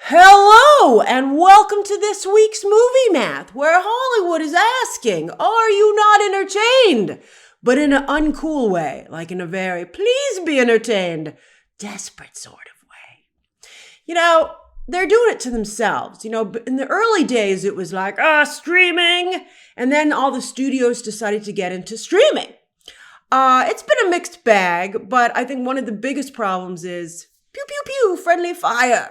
Hello, and welcome to this week's Movie Math, where Hollywood is asking, are you not entertained? But in an uncool way, like in a very please be entertained, desperate sort of way. You know, they're doing it to themselves. You know, in the early days, it was like, streaming. And then all the studios decided to get into streaming. It's been a mixed bag, but I think one of the biggest problems is pew, pew, pew, friendly fire.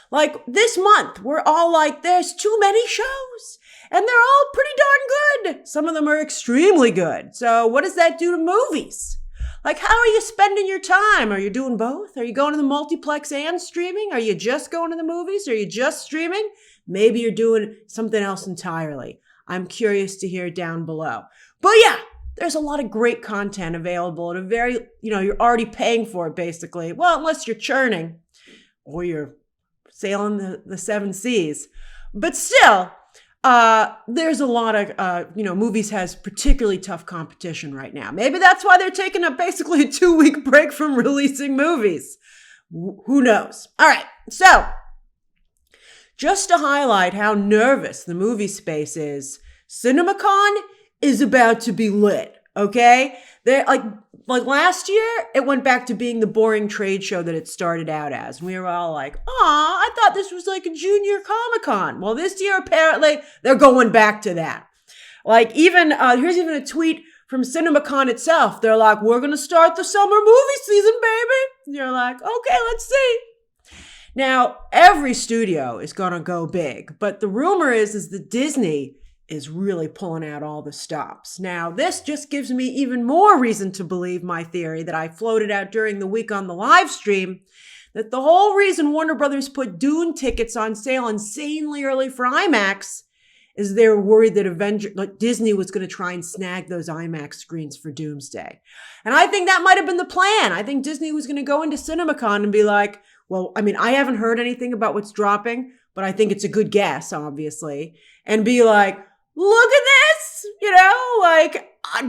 Like this month, we're all like, there's too many shows and they're all pretty darn good. Some of them are extremely good. So what does that do to movies? Like, how are you spending your time? Are you doing both? Are you going to the multiplex and streaming? Are you just going to the movies? Are you just streaming? Maybe you're doing something else entirely. I'm curious to hear down below. But yeah, there's a lot of great content available at a very, you're already paying for it basically. Well, unless you're churning or you're sailing the seven seas. But still, there's a lot of, movies has particularly tough competition right now. Maybe that's why they're taking basically a 2-week break from releasing movies. Who knows? All right. So just to highlight how nervous the movie space is, CinemaCon is about to be lit. Okay. They're like last year, it went back to being the boring trade show that it started out as. And we were all like, I thought this was like a junior Comic-Con. Well, this year, apparently, they're going back to that. Like even, here's even a tweet from CinemaCon itself. They're like, we're going to start the summer movie season, baby. And you're like, okay, let's see. Now, every studio is going to go big. But the rumor is that Disney is really pulling out all the stops. Now, this just gives me even more reason to believe my theory that I floated out during the week on the live stream, that the whole reason Warner Brothers put Dune tickets on sale insanely early for IMAX is they were worried that Disney was going to try and snag those IMAX screens for Doomsday. And I think that might have been the plan. I think Disney was going to go into CinemaCon and be like, well, I mean, I haven't heard anything about what's dropping, but I think it's a good guess, obviously, and be like, look at this,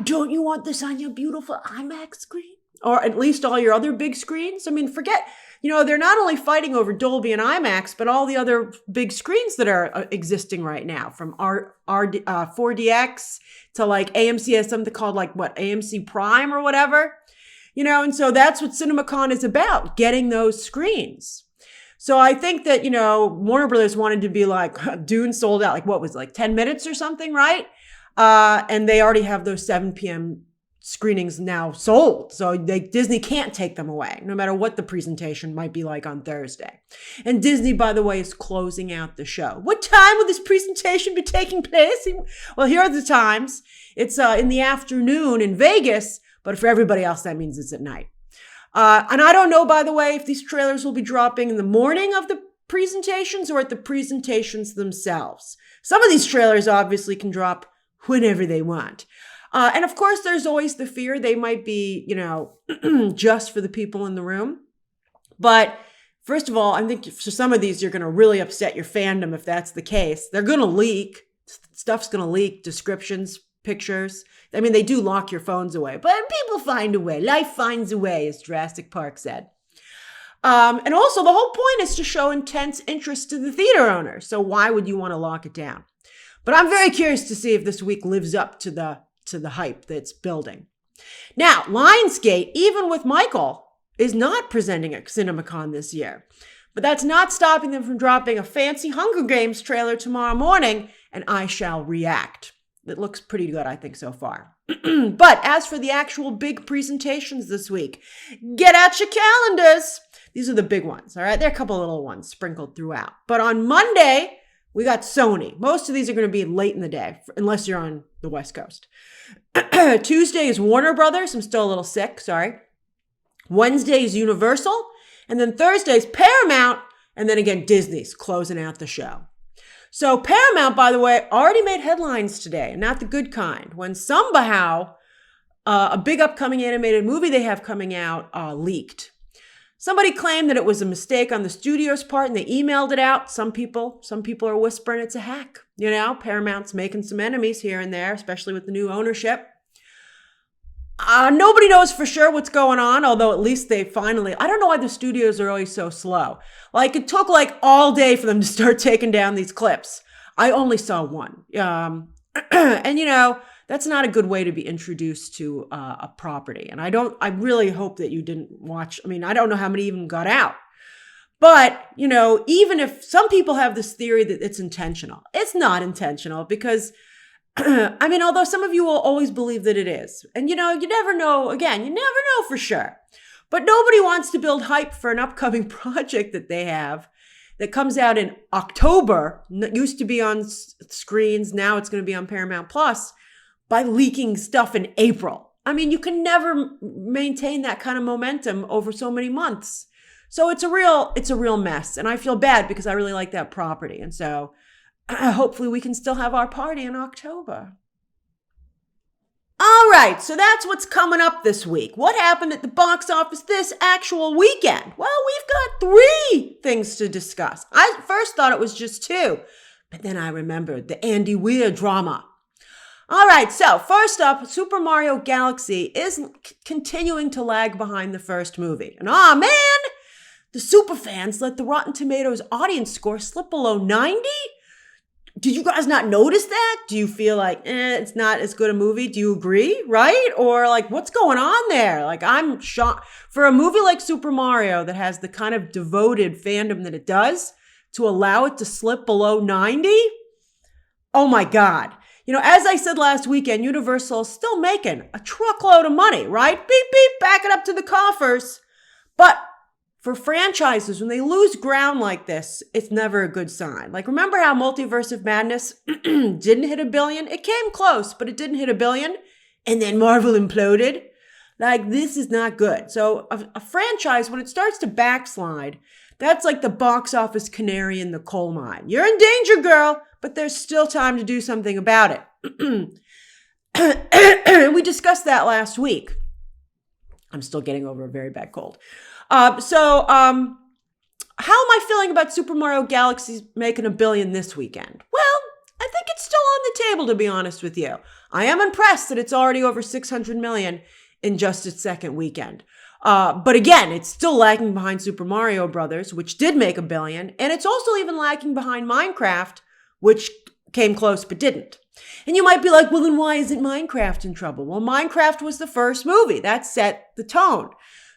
don't you want this on your beautiful IMAX screen? Or at least all your other big screens? I mean, forget, they're not only fighting over Dolby and IMAX, but all the other big screens that are existing right now, from 4DX to like AMC has something called AMC Prime or whatever, and so that's what CinemaCon is about, getting those screens. So I think that, Warner Brothers wanted to be like, Dune sold out, 10 minutes or something, right? And they already have those 7 p.m. screenings now sold. So Disney can't take them away, no matter what the presentation might be like on Thursday. And Disney, by the way, is closing out the show. What time will this presentation be taking place? Well, here are the times. It's in the afternoon in Vegas, but for everybody else, that means it's at night. And I don't know, by the way, if these trailers will be dropping in the morning of the presentations or at the presentations themselves. Some of these trailers obviously can drop whenever they want. And of course, there's always the fear they might be, just for the people in the room. But first of all, I think for some of these, you're going to really upset your fandom if that's the case. They're going to leak. Stuff's going to leak, descriptions, pictures. I mean, they do lock your phones away, but people find a way. Life finds a way, as Jurassic Park said. And also, the whole point is to show intense interest to the theater owner. So why would you want to lock it down? But I'm very curious to see if this week lives up to the hype that's building. Now, Lionsgate, even with Michael, is not presenting at CinemaCon this year. But that's not stopping them from dropping a fancy Hunger Games trailer tomorrow morning, and I shall react. It looks pretty good, I think, so far. But as for the actual big presentations this week, get out your calendars. These are the big ones, all right? There are a couple of little ones sprinkled throughout. But on Monday, we got Sony. Most of these are going to be late in the day, unless you're on the West Coast. Tuesday is Warner Brothers. I'm still a little sick, sorry. Wednesday is Universal. And then Thursday is Paramount. And then again, Disney's closing out the show. So Paramount, by the way, already made headlines today, and not the good kind, when somehow a big upcoming animated movie they have coming out leaked. Somebody claimed that it was a mistake on the studio's part and they emailed it out. Some people are whispering it's a hack. Paramount's making some enemies here and there, especially with the new ownership. Nobody knows for sure what's going on, although at least they finally, I don't know why the studios are always so slow. Like, it took like all day for them to start taking down these clips. I only saw one. And that's not a good way to be introduced to a property. And I really hope that you didn't watch. I mean, I don't know how many even got out. But, even if some people have this theory that it's intentional, it's not intentional because although some of you will always believe that it is. And, you never know. Again, you never know for sure. But nobody wants to build hype for an upcoming project that they have that comes out in October. It used to be on screens. Now it's going to be on Paramount Plus by leaking stuff in April. I mean, you can never maintain that kind of momentum over so many months. So it's a real mess. And I feel bad because I really like that property. And so hopefully we can still have our party in October. All right, so that's what's coming up this week. What happened at the box office this actual weekend? Well, we've got 3 things to discuss. I first thought it was just 2, but then I remembered the Andy Weir drama. All right, so first up, Super Mario Galaxy is continuing to lag behind the first movie. And man, the superfans let the Rotten Tomatoes audience score slip below 90? Did you guys not notice that? Do you feel like, it's not as good a movie? Do you agree, right? Or like, what's going on there? Like, I'm shocked. For a movie like Super Mario that has the kind of devoted fandom that it does, to allow it to slip below 90? Oh my God. As I said last weekend, Universal is still making a truckload of money, right? Beep, beep, back it up to the coffers. But for franchises, when they lose ground like this, it's never a good sign. Like, remember how Multiverse of Madness didn't hit $1 billion? It came close, but it didn't hit $1 billion. And then Marvel imploded. Like, this is not good. So a franchise, when it starts to backslide, that's like the box office canary in the coal mine. You're in danger, girl, but there's still time to do something about it. We discussed that last week. I'm still getting over a very bad cold. How am I feeling about Super Mario Galaxy making $1 billion this weekend? Well, I think it's still on the table, to be honest with you. I am impressed that it's already over $600 million in just its second weekend. But again, it's still lagging behind Super Mario Brothers, which did make $1 billion. And it's also even lagging behind Minecraft, which came close but didn't. And you might be like, well, then why isn't Minecraft in trouble? Well, Minecraft was the first movie. That set the tone.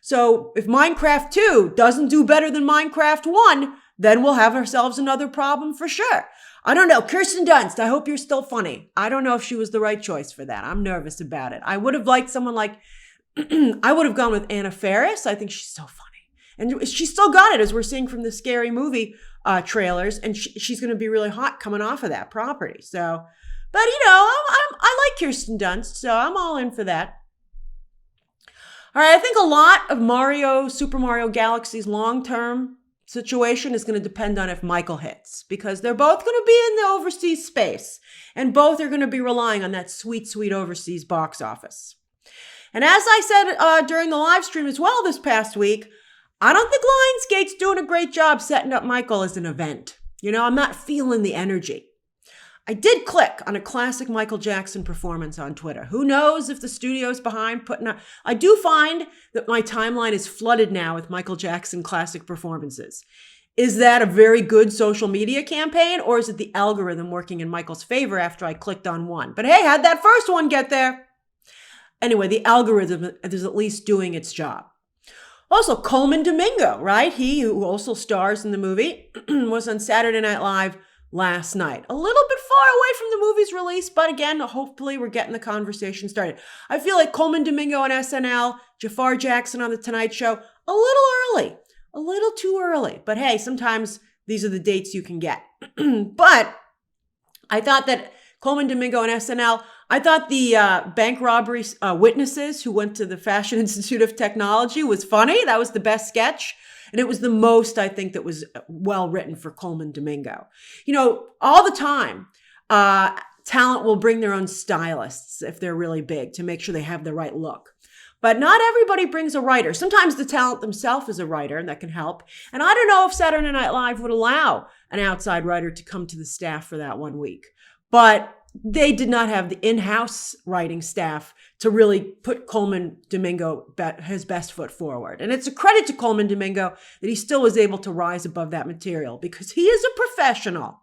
So if Minecraft 2 doesn't do better than Minecraft 1, then we'll have ourselves another problem for sure. I don't know. Kirsten Dunst, I hope you're still funny. I don't know if she was the right choice for that. I'm nervous about it. I would have liked someone like, I would have gone with Anna Faris. I think she's so funny. And she still got it, as we're seeing from the Scary Movie trailers. And she's going to be really hot coming off of that property. So, but I like Kirsten Dunst, so I'm all in for that. All right, I think a lot of Super Mario Galaxy's long-term situation is going to depend on if Michael hits, because they're both going to be in the overseas space, and both are going to be relying on that sweet, sweet overseas box office. And as I said during the live stream as well this past week, I don't think Lionsgate's doing a great job setting up Michael as an event. I'm not feeling the energy. I did click on a classic Michael Jackson performance on Twitter. Who knows if the studio's behind putting up. I do find that my timeline is flooded now with Michael Jackson classic performances. Is that a very good social media campaign, or is it the algorithm working in Michael's favor after I clicked on one? But hey, how'd that first one get there? Anyway, the algorithm is at least doing its job. Also, Coleman Domingo, right? He, who also stars in the movie, was on Saturday Night Live last night. A little bit far away from the movie's release, but again, hopefully we're getting the conversation started. I feel like Coleman Domingo on SNL, Jafar Jackson on The Tonight Show, a little early, a little too early. But hey, sometimes these are the dates you can get. But I thought that Coleman Domingo on SNL, I thought the bank robbery witnesses who went to the Fashion Institute of Technology was funny. That was the best sketch. And it was the most, I think, that was well written for Coleman Domingo. All the time, talent will bring their own stylists if they're really big to make sure they have the right look. But not everybody brings a writer. Sometimes the talent themselves is a writer, and that can help. And I don't know if Saturday Night Live would allow an outside writer to come to the staff for that 1 week. But they did not have the in-house writing staff to really put Coleman Domingo his best foot forward. And it's a credit to Coleman Domingo that he still was able to rise above that material because he is a professional.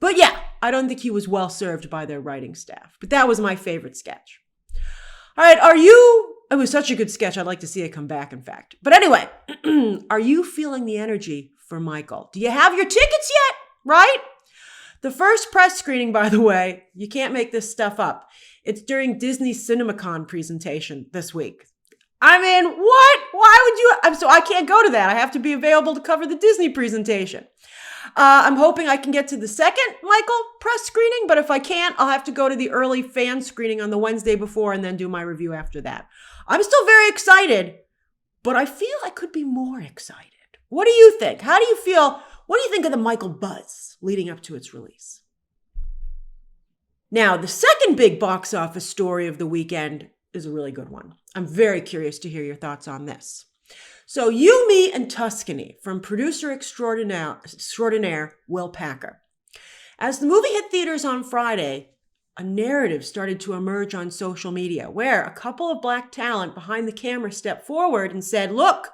But yeah, I don't think he was well served by their writing staff. But that was my favorite sketch. All right, it was such a good sketch. I'd like to see it come back, in fact. But anyway, are you feeling the energy for Michael? Do you have your tickets yet? Right? The first press screening, by the way, you can't make this stuff up. It's during Disney's CinemaCon presentation this week. I mean, what? Why would you? So I can't go to that. I have to be available to cover the Disney presentation. I'm hoping I can get to the second Michael press screening, but if I can't, I'll have to go to the early fan screening on the Wednesday before and then do my review after that. I'm still very excited, but I feel I could be more excited. What do you think? How do you feel? What do you think of the Michael buzz leading up to its release? Now, the second big box office story of the weekend is a really good one. I'm very curious to hear your thoughts on this. So, You, Me and Tuscany from producer extraordinaire Will Packer. As the movie hit theaters on Friday, a narrative started to emerge on social media where a couple of Black talent behind the camera stepped forward and said, look,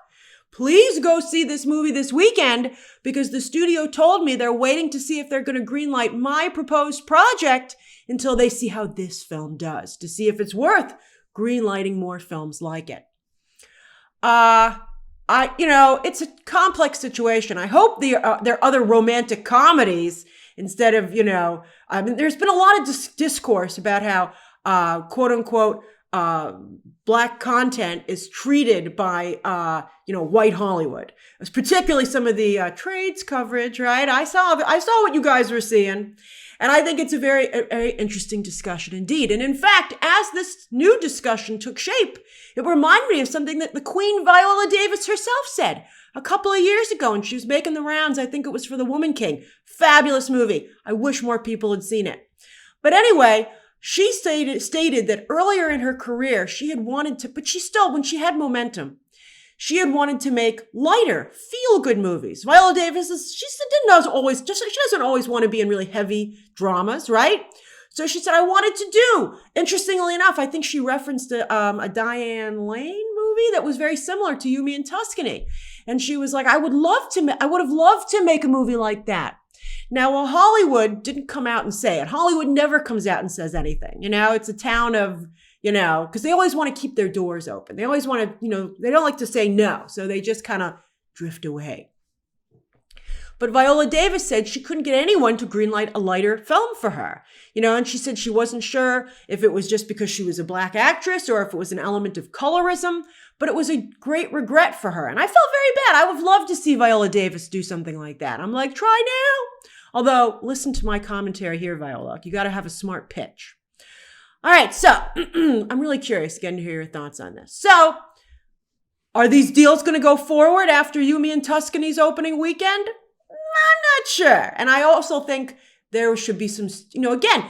please go see this movie this weekend because the studio told me they're waiting to see if they're going to greenlight my proposed project until they see how this film does, to see if it's worth greenlighting more films like it. It's a complex situation. I hope there are other romantic comedies instead of, there's been a lot of discourse about how, quote unquote, Black content is treated by, white Hollywood. It's particularly some of the trades coverage, right? I saw what you guys were seeing. And I think it's a very, very interesting discussion indeed. And in fact, as this new discussion took shape, it reminded me of something that the Queen Viola Davis herself said a couple of years ago. And she was making the rounds. I think it was for The Woman King. Fabulous movie. I wish more people had seen it. But anyway, she stated that earlier in her career, she had wanted to, but she still, when she had momentum, she had wanted to make lighter, feel-good movies. Viola Davis, she doesn't always want to be in really heavy dramas, right? So she said, I wanted to do. Interestingly enough, I think she referenced a Diane Lane movie that was very similar to You, Me and Tuscany. And she was like, I would have loved to make a movie like that. Now, while Hollywood didn't come out and say it, Hollywood never comes out and says anything. It's a town of, because they always want to keep their doors open. They always want to, they don't like to say no. So they just kind of drift away. But Viola Davis said she couldn't get anyone to greenlight a lighter film for her. And she said she wasn't sure if it was just because she was a Black actress or if it was an element of colorism, but it was a great regret for her. And I felt very bad. I would love to see Viola Davis do something like that. I'm like, try now. Although, listen to my commentary here, Viola. You got to have a smart pitch. All right, so I'm really curious again to hear your thoughts on this. So, are these deals going to go forward after You, Me and Tuscany's opening weekend? I'm not sure. And I also think there should be some, again,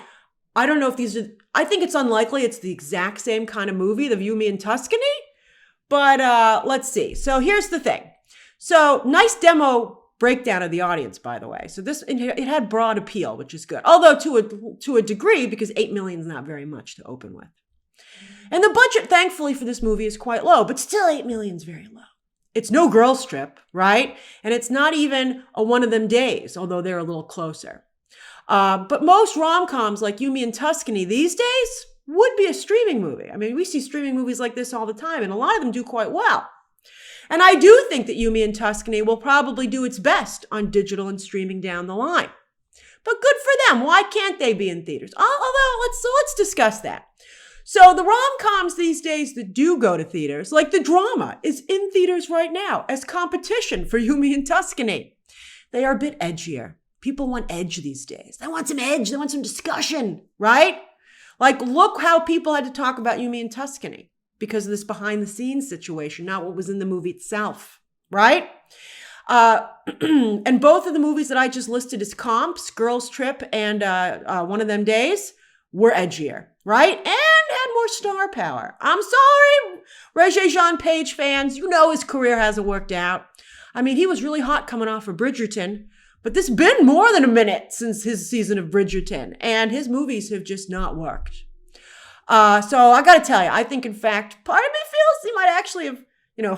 I don't know if these are, I think it's unlikely it's the exact same kind of movie, the You, Me and Tuscany, but let's see. So here's the thing. So nice demo breakdown of the audience, by the way. So it had broad appeal, which is good. Although to a degree, because 8 million is not very much to open with. And the budget, thankfully, for this movie is quite low, but still 8 million is very low. It's no Girls Trip, right? And it's not even a One of Them Days, although they're a little closer. But most rom-coms like You, Me and Tuscany these days would be a streaming movie. I mean, we see streaming movies like this all the time, and a lot of them do quite well. And I do think that You, Me and Tuscany will probably do its best on digital and streaming down the line. But good for them. Why can't they be in theaters? Although, let's discuss that. So the rom-coms these days that do go to theaters, like The Drama, is in theaters right now as competition for You, Me and Tuscany. They are a bit edgier. People want edge these days. They want some edge. They want some discussion, right? Like, look how people had to talk about You, Me and Tuscany because of this behind-the-scenes situation, not what was in the movie itself, right? And both of the movies that I just listed as comps, Girls Trip and One of Them Days, were edgier, right? And had more star power. I'm sorry, Regé-Jean Page fans, his career hasn't worked out. I mean, he was really hot coming off of Bridgerton, but this has been more than a minute since his season of Bridgerton, and his movies have just not worked. So I got to tell you, I think, in fact, part of me feels he might actually have,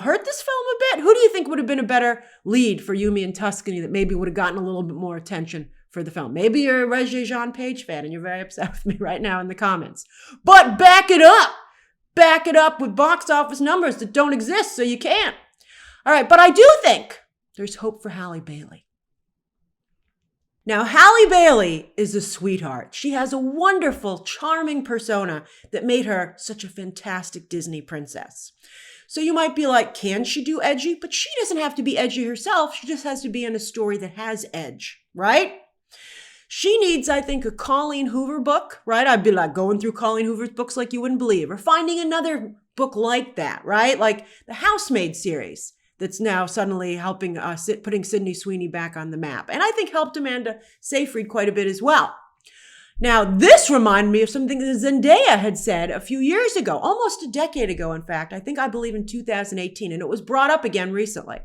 hurt this film a bit. Who do you think would have been a better lead for You, Me and Tuscany that maybe would have gotten a little bit more attention for the film? Maybe you're a Regé-Jean Page fan and you're very upset with me right now in the comments. But back it up. Back it up with box office numbers that don't exist, so you can't. All right, but I do think there's hope for Halle Bailey. Now, Halle Bailey is a sweetheart. She has a wonderful, charming persona that made her such a fantastic Disney princess. So you might be like, can she do edgy? But she doesn't have to be edgy herself. She just has to be in a story that has edge, right? She needs, I think, a Colleen Hoover book, right? I'd be like going through Colleen Hoover's books like you wouldn't believe, or finding another book like that, right? Like the Housemaid series that's now suddenly helping putting Sydney Sweeney back on the map. And I think helped Amanda Seyfried quite a bit as well. Now, this reminded me of something that Zendaya had said a few years ago, almost a decade ago, in fact. I believe in 2018, and it was brought up again recently.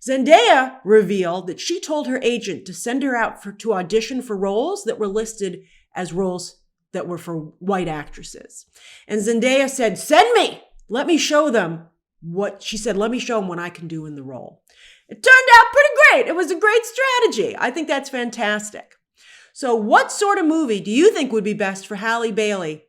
Zendaya revealed that she told her agent to send her out to audition for roles that were listed as roles that were for white actresses. And Zendaya said, send me, let me show them what I can do in the role. It turned out pretty great. It was a great strategy. I think that's fantastic. So what sort of movie do you think would be best for Halle Bailey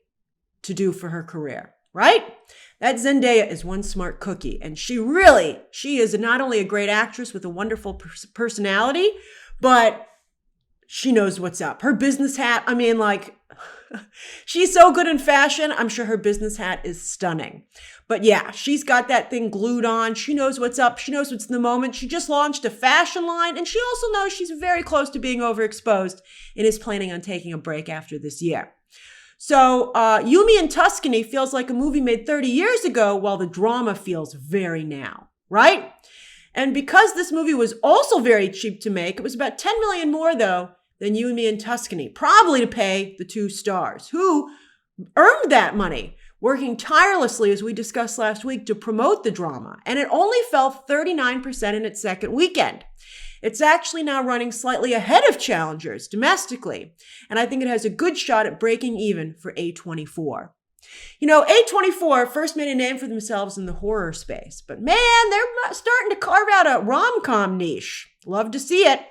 to do for her career, right? That Zendaya is one smart cookie. And she is not only a great actress with a wonderful personality, but she knows what's up. Her business hat, she's so good in fashion. I'm sure her business hat is stunning. But yeah, she's got that thing glued on. She knows what's up. She knows what's in the moment. She just launched a fashion line, and she also knows she's very close to being overexposed and is planning on taking a break after this year. So You, Me and Tuscany feels like a movie made 30 years ago, while the drama feels very now, right? And because this movie was also very cheap to make, it was about $10 million more, though, than You, Me and Tuscany, probably to pay the two stars, who earned that money, working tirelessly, as we discussed last week, to promote the drama. And it only fell 39% in its second weekend. It's actually now running slightly ahead of challengers domestically. And I think it has a good shot at breaking even for A24. A24 first made a name for themselves in the horror space. But man, they're starting to carve out a rom-com niche. Love to see it.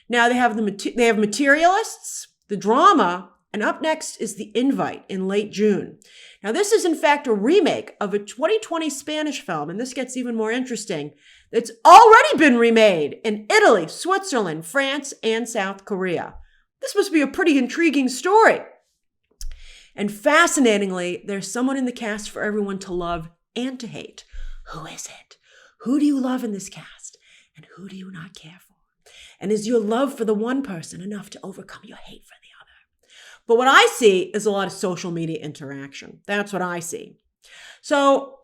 Now they have Materialists, the drama, and up next is The Invite in late June. Now, this is in fact a remake of a 2020 Spanish film, and this gets even more interesting. It's already been remade in Italy, Switzerland, France, and South Korea. This must be a pretty intriguing story. And fascinatingly, there's someone in the cast for everyone to love and to hate. Who is it? Who do you love in this cast? And who do you not care for? And is your love for the one person enough to overcome your hate for the other? But what I see is a lot of social media interaction. That's what I see. So,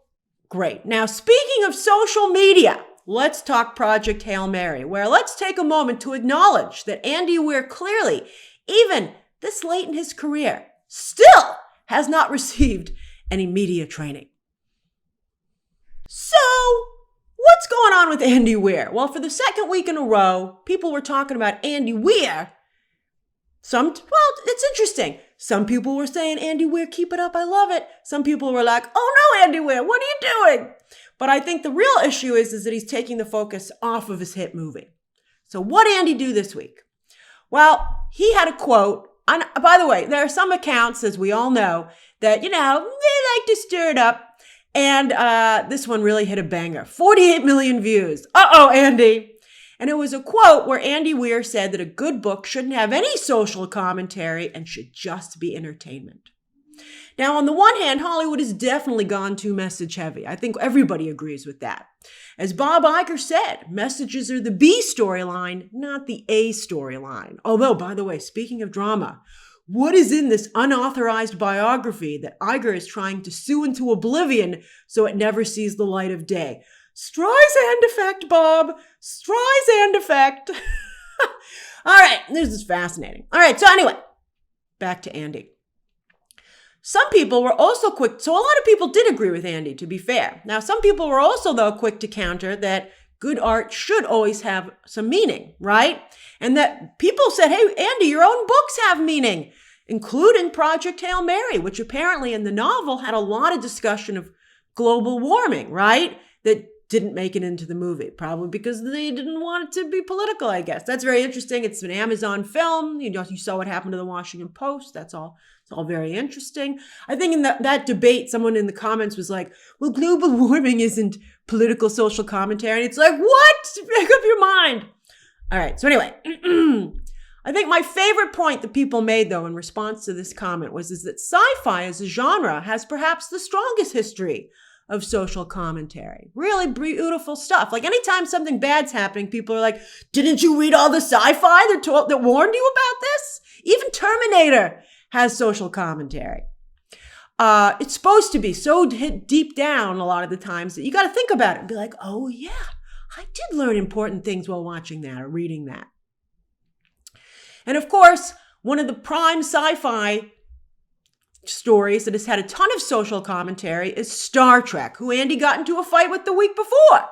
great. Now, speaking of social media, let's talk Project Hail Mary, where let's take a moment to acknowledge that Andy Weir clearly, even this late in his career, still has not received any media training. So, what's going on with Andy Weir? Well, for the second week in a row, people were talking about Andy Weir. It's interesting. Some people were saying, Andy Weir, keep it up, I love it. Some people were like, oh no, Andy Weir, what are you doing? But I think the real issue is that he's taking the focus off of his hit movie. So what did Andy do this week? Well, he had a quote. And by the way, there are some accounts, as we all know, that, they like to stir it up. And this one really hit a banger. 48 million views. Uh-oh, Andy. And it was a quote where Andy Weir said that a good book shouldn't have any social commentary and should just be entertainment. Now, on the one hand, Hollywood has definitely gone too message heavy. I think everybody agrees with that. As Bob Iger said, messages are the B storyline, not the A storyline. Although, by the way, speaking of drama, what is in this unauthorized biography that Iger is trying to sue into oblivion so it never sees the light of day? Streisand effect, Bob. Streisand effect. All right, this is fascinating. All right, so anyway, back to Andy. Some people were also quick. So a lot of people did agree with Andy, to be fair. Now, some people were also, though, quick to counter that good art should always have some meaning, right? And that people said, hey, Andy, your own books have meaning. including Project Hail Mary, which apparently in the novel had a lot of discussion of global warming, right? That didn't make it into the movie, probably because they didn't want it to be political, I guess. That's very interesting. It's an Amazon film. You saw what happened to the Washington Post. It's all very interesting. I think in that debate, someone in the comments was like, well, global warming isn't political social commentary. And it's like, what? Make up your mind. All right. So anyway, I think my favorite point that people made, though, in response to this comment is that sci-fi as a genre has perhaps the strongest history of social commentary. Really beautiful stuff. Like anytime something bad's happening, people are like, didn't you read all the sci-fi that warned you about this? Even Terminator has social commentary. It's supposed to be so hit deep down a lot of the times that you got to think about it and be like, oh yeah, I did learn important things while watching that or reading that. And of course, one of the prime sci-fi stories that has had a ton of social commentary is Star Trek, who Andy got into a fight with the week before.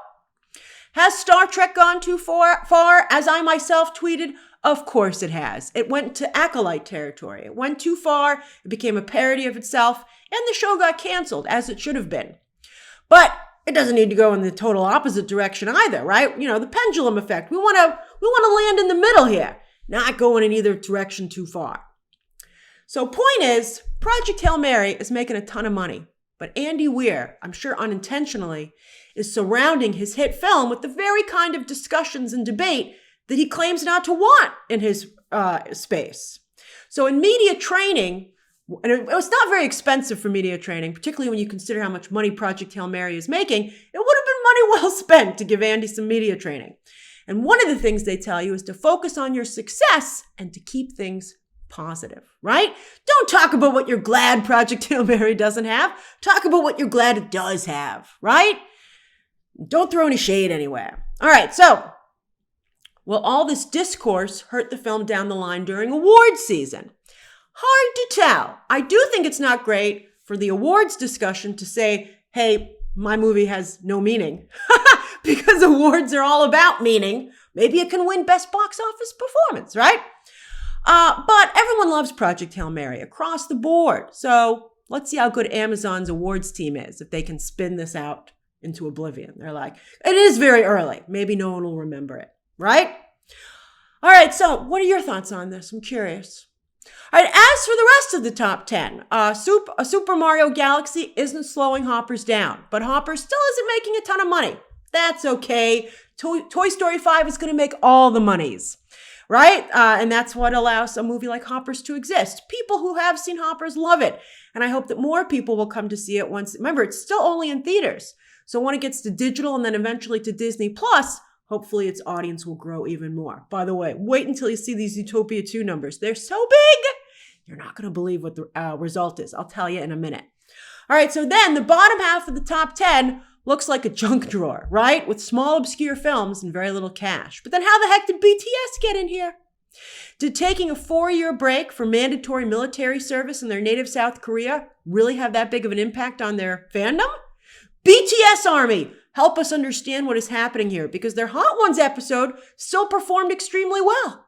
Has Star Trek gone too far, as I myself tweeted? Of course it has. It went to acolyte territory. It went too far. It became a parody of itself, and the show got canceled, as it should have been. But it doesn't need to go in the total opposite direction either, right? The pendulum effect. We want to land in the middle here, not going in either direction too far. So point is, Project Hail Mary is making a ton of money, but Andy Weir, I'm sure unintentionally, is surrounding his hit film with the very kind of discussions and debate that he claims not to want in his space. So in media training, and it was not very expensive for media training, particularly when you consider how much money Project Hail Mary is making, it would have been money well spent to give Andy some media training. And one of the things they tell you is to focus on your success and to keep things positive, right? Don't talk about what you're glad Project Hail Mary doesn't have. Talk about what you're glad it does have, right? Don't throw any shade anywhere. All right, so will all this discourse hurt the film down the line during awards season? Hard to tell. I do think it's not great for the awards discussion to say, hey, my movie has no meaning, because awards are all about meaning. Maybe it can win Best Box Office Performance, right? But everyone loves Project Hail Mary across the board. So let's see how good Amazon's awards team is if they can spin this out into oblivion. They're like, it is very early. Maybe no one will remember it, right? All right, so what are your thoughts on this? I'm curious. All right, as for the rest of the top 10, Super Mario Galaxy isn't slowing Hoppers down, but Hoppers still isn't making a ton of money. That's okay. Toy Story 5 is going to make all the monies. Right? And that's what allows a movie like Hoppers to exist. People who have seen Hoppers love it. And I hope that more people will come to see it once. Remember, it's still only in theaters. So when it gets to digital and then eventually to Disney Plus, hopefully its audience will grow even more. By the way, wait until you see these Utopia 2 numbers. They're so big, you're not going to believe what the result is. I'll tell you in a minute. All right, so then the bottom half of the top 10 looks like a junk drawer, right? With small, obscure films and very little cash. But then how the heck did BTS get in here? Did taking a 4-year break for mandatory military service in their native South Korea really have that big of an impact on their fandom? BTS Army, help us understand what is happening here, because their Hot Ones episode still performed extremely well.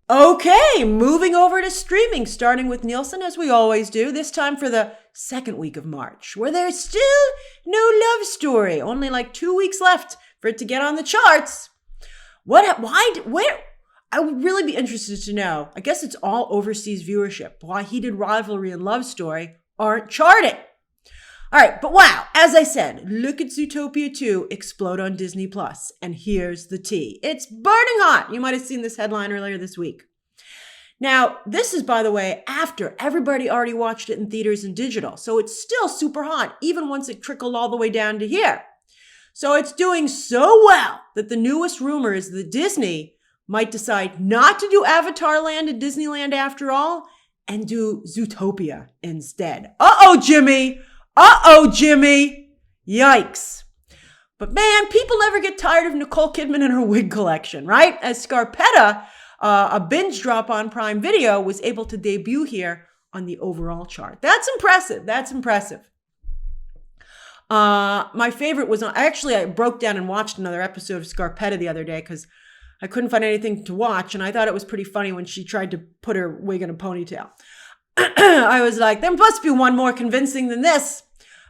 Okay, moving over to streaming, starting with Nielsen as we always do, this time for the second week of March, where there's still no love story, only like 2 weeks left for it to get on the charts. Where? I would really be interested to know. I guess it's all overseas viewership. Why Heated Rivalry and Love Story aren't charted. All right, but wow, as I said, look at Zootopia 2 explode on Disney Plus, and here's the tea. It's burning hot. You might have seen this headline earlier this week. Now, this is, by the way, after everybody already watched it in theaters and digital, so it's still super hot, even once it trickled all the way down to here. So it's doing so well that the newest rumor is that Disney might decide not to do Avatar Land at Disneyland after all, and do Zootopia instead. Uh-oh, Jimmy! Yikes. But man, people never get tired of Nicole Kidman and her wig collection, right? As Scarpetta, a binge drop on Prime Video, was able to debut here on the overall chart. That's impressive. My favorite was, I broke down and watched another episode of Scarpetta the other day because I couldn't find anything to watch, and I thought it was pretty funny when she tried to put her wig in a ponytail. I was like, there must be one more convincing than this.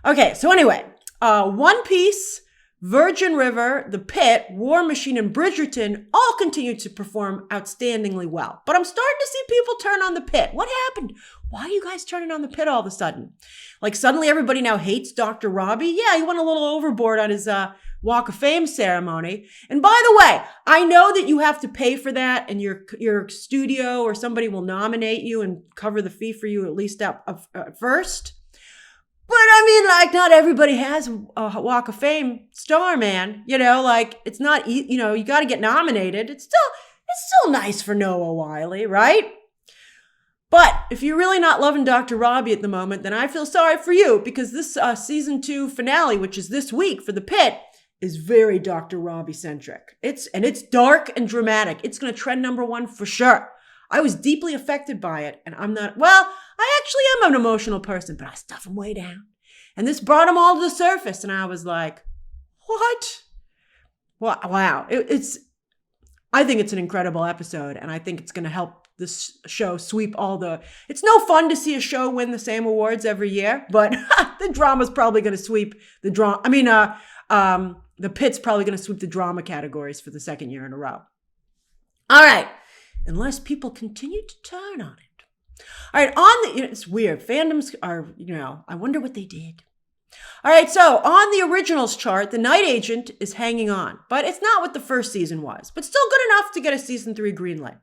Okay, so anyway, One Piece, Virgin River, The Pit, War Machine, and Bridgerton all continue to perform outstandingly well. But I'm starting to see people turn on The Pit. What happened? Why are you guys turning on The Pit all of a sudden? Like suddenly everybody now hates Dr. Robbie? Yeah, he went a little overboard on his Walk of Fame ceremony. And by the way, I know that you have to pay for that, and your studio or somebody will nominate you and cover the fee for you at least at first. But I mean, like, not everybody has a Walk of Fame star, man. You know, like, it's not, you know, you got to get nominated. It's still nice for Noah Wyle, right? But if you're really not loving Dr. Robbie at the moment, then I feel sorry for you, because this season 2 finale, which is this week for The Pit, is very Dr. Robbie centric. It's dark and dramatic. It's going to trend #1 for sure. I was deeply affected by it, and I actually am an emotional person, but I stuff them way down. And this brought them all to the surface, and I was like, what? Wow. I think it's an incredible episode, and I think it's going to help this show sweep it's no fun to see a show win the same awards every year, but the drama's probably going to sweep the drama. I mean, The Pit's probably going to sweep the drama categories for the second year in a row. All right. Unless people continue to turn on it. All right, it's weird. Fandoms are, I wonder what they did. All right, so on the originals chart, The Night Agent is hanging on, but it's not what the first season was, but still good enough to get a season 3 greenlight.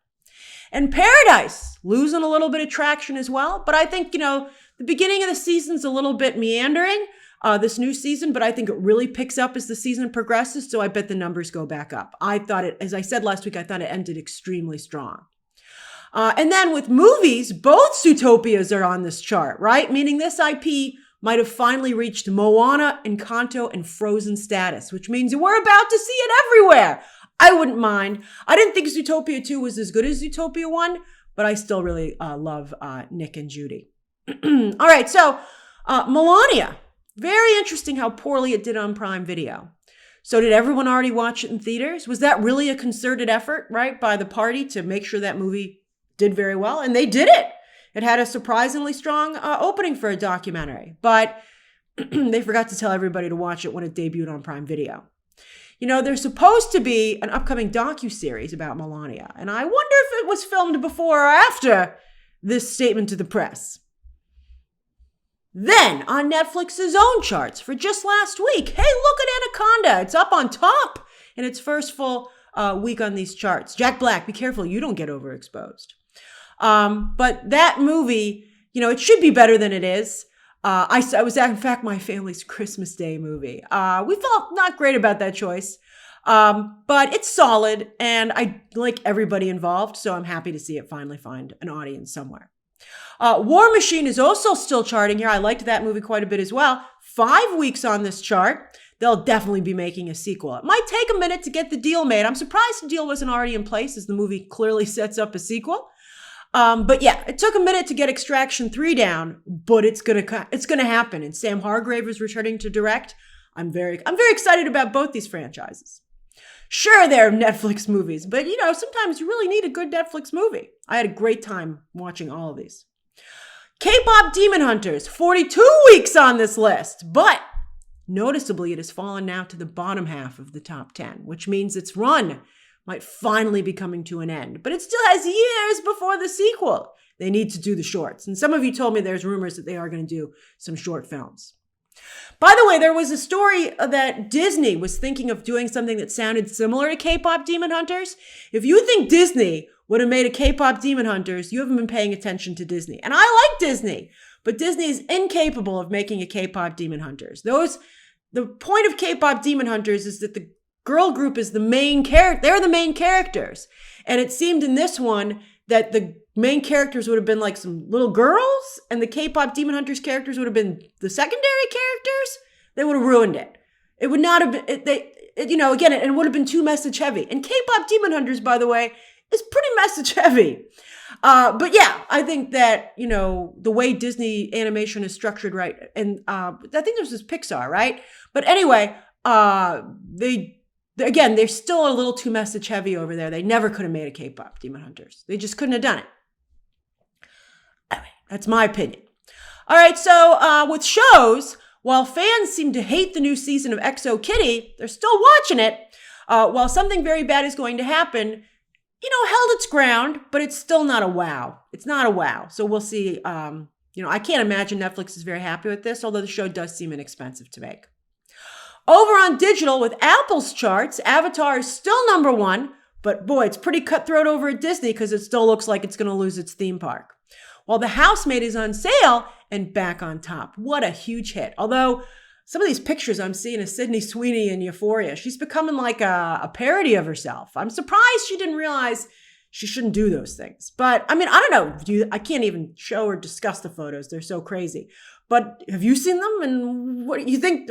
And Paradise, losing a little bit of traction as well, but I think, the beginning of the season's a little bit meandering, this new season, but I think it really picks up as the season progresses, so I bet the numbers go back up. I thought as I said last week, I thought it ended extremely strong. And then with movies, both Zootopias are on this chart, right? Meaning this IP might have finally reached Moana, Encanto, and Frozen status, which means we're about to see it everywhere. I wouldn't mind. I didn't think Zootopia 2 was as good as Zootopia 1, but I still really love Nick and Judy. All right, so Melania. Very interesting how poorly it did on Prime Video. So did everyone already watch it in theaters? Was that really a concerted effort, right, by the party to make sure that movie did very well? And they did it. It had a surprisingly strong opening for a documentary, but they forgot to tell everybody to watch it when it debuted on Prime Video. There's supposed to be an upcoming docuseries about Melania, and I wonder if it was filmed before or after this statement to the press. Then, on Netflix's own charts for just last week, hey, look at Anaconda. It's up on top in its first full week on these charts. Jack Black, be careful, you don't get overexposed. But that movie, it should be better than it is. I was, in fact, my family's Christmas Day movie. We felt not great about that choice, but it's solid, and I like everybody involved, so I'm happy to see it finally find an audience somewhere. War Machine is also still charting here. I liked that movie quite a bit as well. 5 weeks on this chart. They'll definitely be making a sequel. It might take a minute to get the deal made. I'm surprised the deal wasn't already in place, as the movie clearly sets up a sequel. But yeah, it took a minute to get Extraction 3 down, but it's gonna happen. And Sam Hargrave is returning to direct. I'm very excited about both these franchises. Sure, they're Netflix movies, but sometimes you really need a good Netflix movie. I had a great time watching all of these. K-pop Demon Hunters, 42 weeks on this list, but noticeably it has fallen now to the bottom half of the top 10, which means its run might finally be coming to an end, but it still has years before the sequel. They need to do the shorts, and some of you told me there's rumors that they are going to do some short films. By the way, there was a story that Disney was thinking of doing something that sounded similar to K-pop Demon Hunters. If you think Disney would have made a K-pop Demon Hunters, you haven't been paying attention to Disney. And I like Disney, but Disney is incapable of making a K-pop Demon Hunters. The point of K-pop Demon Hunters is that the girl group is the main character. They're the main characters. And it seemed in this one that the main characters would have been like some little girls, and the K-pop Demon Hunters characters would have been the secondary characters. They would have ruined it. It would not have been, it would have been too message heavy. And K-pop Demon Hunters, by the way, is pretty message heavy. But yeah, I think that, the way Disney animation is structured, right? And I think this is Pixar, right? But anyway, they again, they're still a little too message heavy over there. They never could have made a K-pop Demon Hunters. They just couldn't have done it. Anyway, that's my opinion. All right, so with shows, while fans seem to hate the new season of XO Kitty, they're still watching it. While something very bad is going to happen, held its ground, but it's still not a wow. It's not a wow. So we'll see. I can't imagine Netflix is very happy with this, although the show does seem inexpensive to make. Over on digital with Apple's charts, Avatar is still number one, but boy, it's pretty cutthroat over at Disney because it still looks like it's going to lose its theme park. While The Housemaid is on sale and back on top. What a huge hit. Although some of these pictures I'm seeing of Sydney Sweeney in Euphoria, she's becoming like a parody of herself. I'm surprised she didn't realize she shouldn't do those things. But I don't know. I can't even show or discuss the photos. They're so crazy. But have you seen them? And what do you think?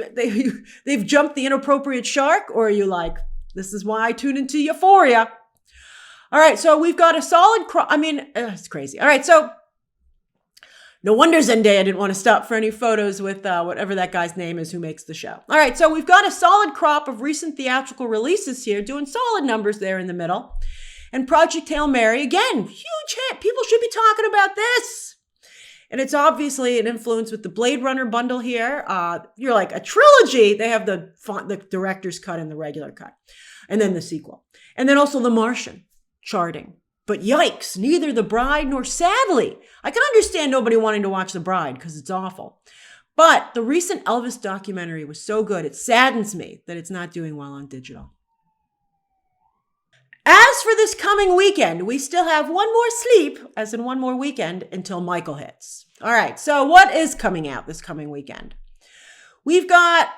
They've jumped the inappropriate shark? Or are you like, this is why I tune into Euphoria? All right, so we've got a solid it's crazy. All right, so no wonder Zendaya didn't want to stop for any photos with whatever that guy's name is who makes the show. All right, so we've got a solid crop of recent theatrical releases here, doing solid numbers there in the middle. And Project Hail Mary, again, huge hit. People should be talking about this. And it's obviously an influence with the Blade Runner bundle here. You're like, a trilogy. They have the director's cut and the regular cut. And then the sequel. And then also The Martian, charting. But yikes, neither The Bride nor Sadly. I can understand nobody wanting to watch The Bride because it's awful. But the recent Elvis documentary was so good, it saddens me that it's not doing well on digital. As for this coming weekend, we still have one more sleep, as in one more weekend, until Michael hits. All right, so what is coming out this coming weekend? We've got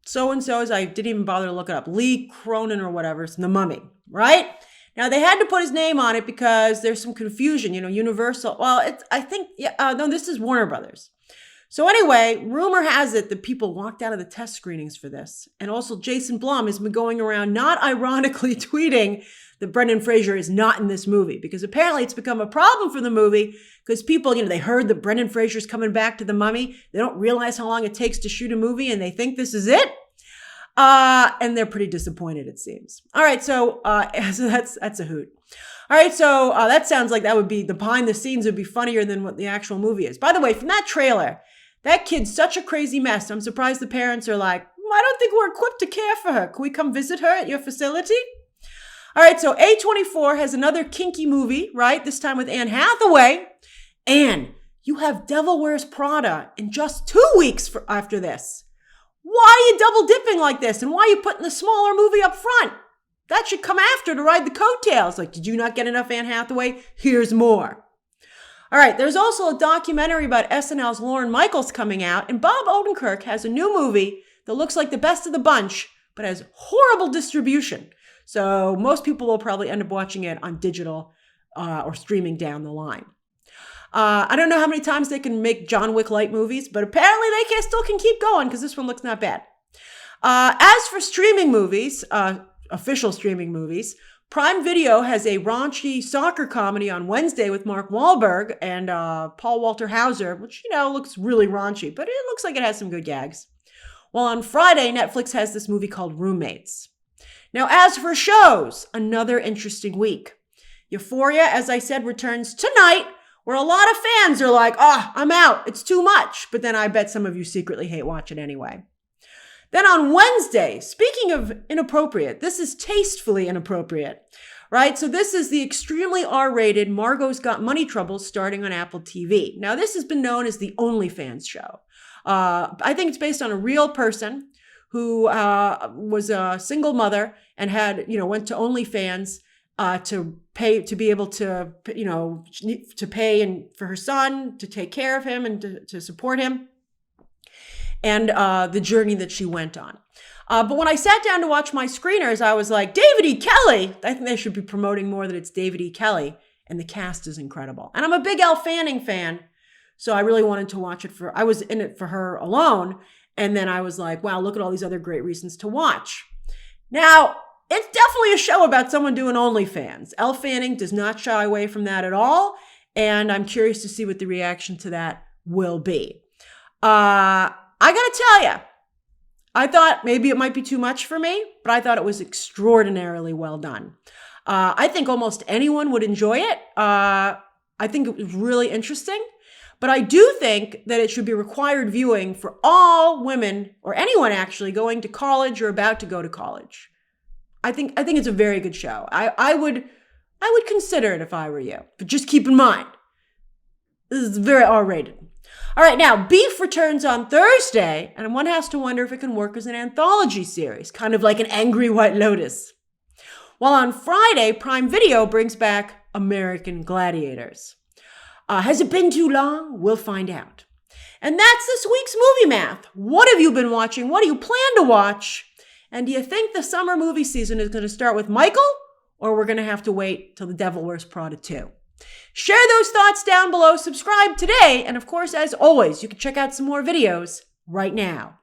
so-and-so's, I didn't even bother to look it up, Lee Cronin or whatever, it's The Mummy, right? Now, they had to put his name on it because there's some confusion, Universal. Well, this is Warner Brothers. So anyway, rumor has it that people walked out of the test screenings for this. And also Jason Blum has been going around not ironically tweeting that Brendan Fraser is not in this movie because apparently it's become a problem for the movie because people, they heard that Brendan Fraser's coming back to The Mummy. They don't realize how long it takes to shoot a movie and they think this is it. And they're pretty disappointed, it seems. All right, so that's a hoot. All right, so that sounds like that would be, the behind the scenes would be funnier than what the actual movie is. By the way, from that trailer, that kid's such a crazy mess. I'm surprised the parents are like, I don't think we're equipped to care for her. Can we come visit her at your facility? All right, so A24 has another kinky movie, right? This time with Anne Hathaway. And you have Devil Wears Prada in just 2 weeks after this. Why are you double dipping like this? And why are you putting the smaller movie up front? That should come after to ride the coattails. Like, did you not get enough Anne Hathaway? Here's more. All right, there's also a documentary about SNL's Lorne Michaels coming out, and Bob Odenkirk has a new movie that looks like the best of the bunch, but has horrible distribution. So most people will probably end up watching it on digital or streaming down the line. I don't know how many times they can make John Wick light movies, but apparently they still can keep going because this one looks not bad. As for streaming movies, official streaming movies, Prime Video has a raunchy soccer comedy on Wednesday with Mark Wahlberg and Paul Walter Hauser, which, looks really raunchy, but it looks like it has some good gags. While on Friday, Netflix has this movie called Roommates. Now, as for shows, another interesting week. Euphoria, as I said, returns tonight, where a lot of fans are like, I'm out, it's too much. But then I bet some of you secretly hate watch it anyway. Then on Wednesday, speaking of inappropriate, this is tastefully inappropriate, right? So this is the extremely R-rated Margot's Got Money Troubles starting on Apple TV. Now, this has been known as the OnlyFans show. I think it's based on a real person who was a single mother and had, went to OnlyFans to be able to, to pay and for her son, to take care of him and to support him. And the journey that she went on. But when I sat down to watch my screeners, I was like, David E. Kelley. I think they should be promoting more that it's David E. Kelley. And the cast is incredible. And I'm a big Elle Fanning fan. So I really wanted to watch it I was in it for her alone. And then I was like, wow, look at all these other great reasons to watch. Now, it's definitely a show about someone doing OnlyFans. Elle Fanning does not shy away from that at all. And I'm curious to see what the reaction to that will be. I got to tell you, I thought maybe it might be too much for me, but I thought it was extraordinarily well done. I think almost anyone would enjoy it. I think it was really interesting, but I do think that it should be required viewing for all women or anyone actually going to college or about to go to college. I think it's a very good show. I would consider it if I were you, but just keep in mind, this is very R-rated. All right, now, Beef returns on Thursday, and one has to wonder if it can work as an anthology series, kind of like an Angry White Lotus. While on Friday, Prime Video brings back American Gladiators. Has it been too long? We'll find out. And that's this week's Movie Math. What have you been watching? What do you plan to watch? And do you think the summer movie season is going to start with Michael, or we're going to have to wait till The Devil Wears Prada 2? Share those thoughts down below, subscribe today, and of course, as always, you can check out some more videos right now.